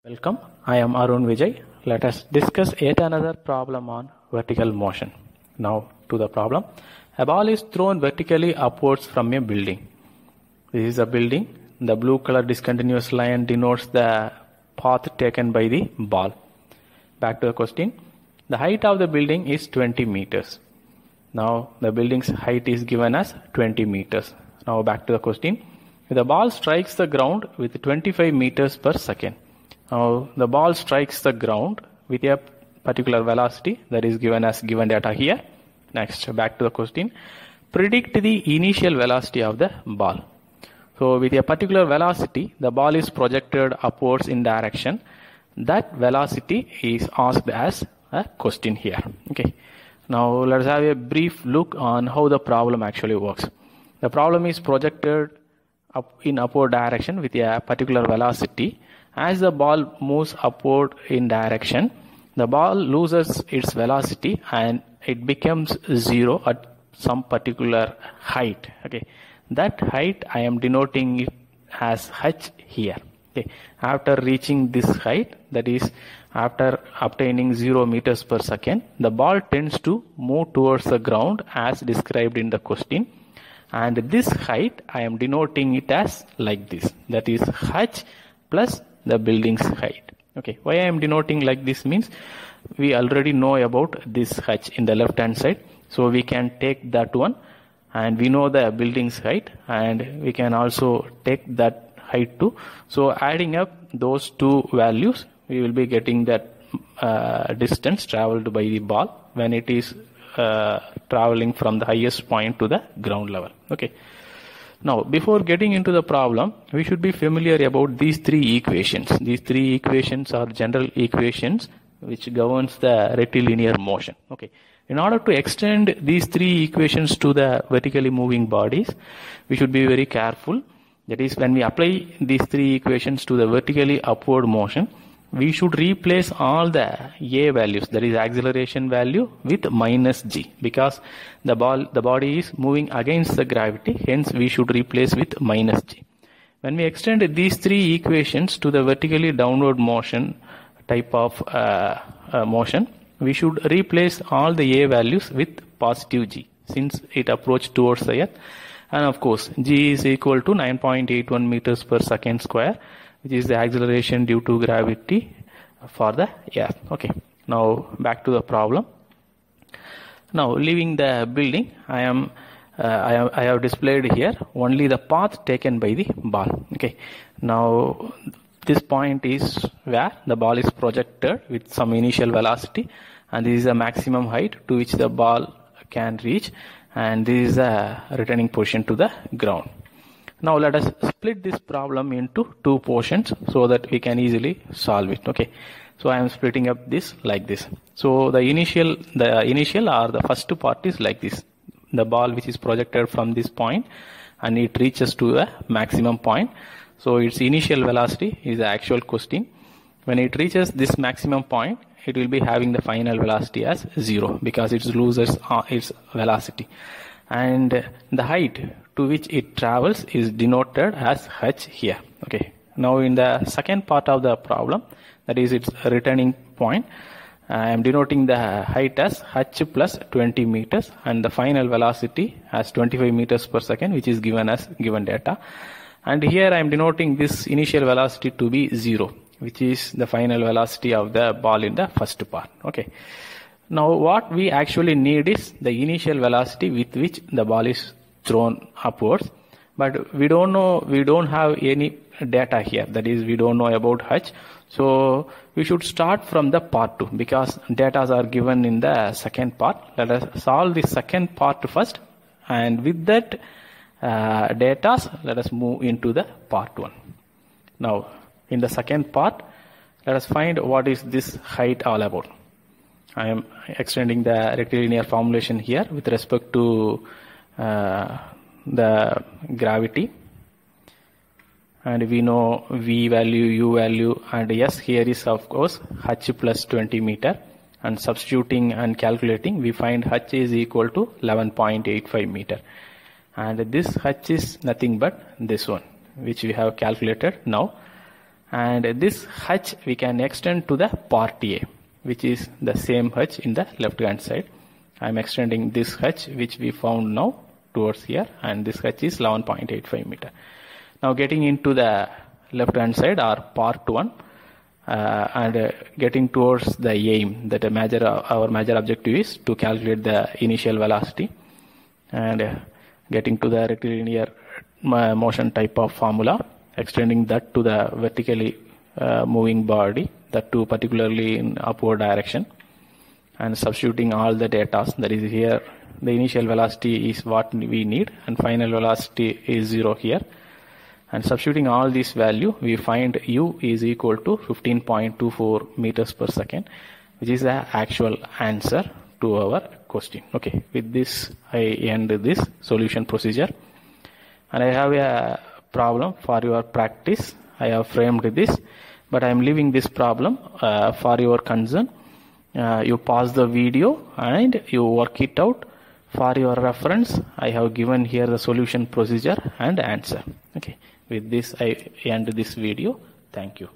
Welcome, I am Arun Vijay. Let us discuss yet another problem on vertical motion. Now to the problem. A ball is thrown vertically upwards from a building. This is a building. The blue color discontinuous line denotes the path taken by the ball. Back to the question. The height of the building is 20 meters. Now the building's height is given as 20 meters. Now back to the question. If the ball strikes the ground with 25 meters per second. Now the ball strikes the ground with a particular velocity that is given as given data here. Next, back to the question. Predict the initial velocity of the ball. So with a particular velocity, the ball is projected upwards in direction. That velocity is asked as a question here. Okay. Now let's have a brief look on how the problem actually works. The problem is projected up in upward direction with a particular velocity. As the ball moves upward in direction, the ball loses its velocity and it becomes zero at some particular height. Okay, that height I am denoting it as h here. Okay, after reaching this height, that is after obtaining 0 meters per second, the ball tends to move towards the ground as described in the question. And this height I am denoting it as like this. That is h plus the building's height. Okay, why I am denoting like this means we already know about this h in the left hand side, so we can take that one and we know the building's height and we can also take that height too. So adding up those two values, we will be getting that distance traveled by the ball when it is traveling from the highest point to the ground level. Okay. Now, before getting into the problem, we should be familiar about these three equations. These three equations are general equations which governs the rectilinear motion. Okay. In order to extend these three equations to the vertically moving bodies, we should be very careful. That is, when we apply these three equations to the vertically upward motion, we should replace all the a values, that is acceleration value, with minus g, because the body is moving against the gravity, hence we should replace with minus g. When we extend these three equations to the vertically downward motion type of motion, we should replace all the a values with positive g, since it approaches towards the earth. And of course, g is equal to 9.81 meters per second square, which is the acceleration due to gravity for the earth. Okay. Now back to the problem. Now leaving the building, I have displayed here only the path taken by the ball. Okay. Now this point is where the ball is projected with some initial velocity, and this is the maximum height to which the ball can reach, and this is the returning position to the ground. Now let us split this problem into two portions so that we can easily solve it. Okay. So I am splitting up this like this. So the initial or the first part is like this. The ball which is projected from this point and it reaches to the maximum point. So its initial velocity is the actual question. When it reaches this maximum point, it will be having the final velocity as 0 because it loses its velocity. And the height to which it travels is denoted as h here. Okay. Now in the second part of the problem, that is its returning point, I am denoting the height as h plus 20 meters and the final velocity as 25 meters per second, which is given as given data. And here I am denoting this initial velocity to be 0, which is the final velocity of the ball in the first part. Okay. Now what we actually need is the initial velocity with which the ball is thrown upwards, but we don't have any data here, that is we don't know about h. So we should start from the part 2 because data are given in the second part. Let us solve the second part first, and with that data let us move into the part 1. Now in the second part, let us find what is this height all about. I am extending the rectilinear formulation here with respect to the gravity, and we know v value, u value, and yes, here is of course h plus 20 meter, and substituting and calculating we find h is equal to 11.85 meter, and this h is nothing but this one which we have calculated now, and this h we can extend to the part A, which is the same h in the left hand side. I am extending this h which we found now towards here, and this h is 11.85 meter. Now getting into the left hand side or part 1, and getting towards the aim, that our major objective is to calculate the initial velocity, and getting to the rectilinear motion type of formula, extending that to the vertically moving body, that too particularly in upward direction, and substituting all the data. That is, here the initial velocity is what we need and final velocity is 0 here, and substituting all this value we find u is equal to 15.24 meters per second, which is the actual answer to our question. Okay, with this I end this solution procedure, and I have a problem for your practice. I have framed this, but I am leaving this problem for your concern. You pause the video and you work it out. For your reference, I have given here the solution procedure and answer. Okay, with this I end this video. Thank you.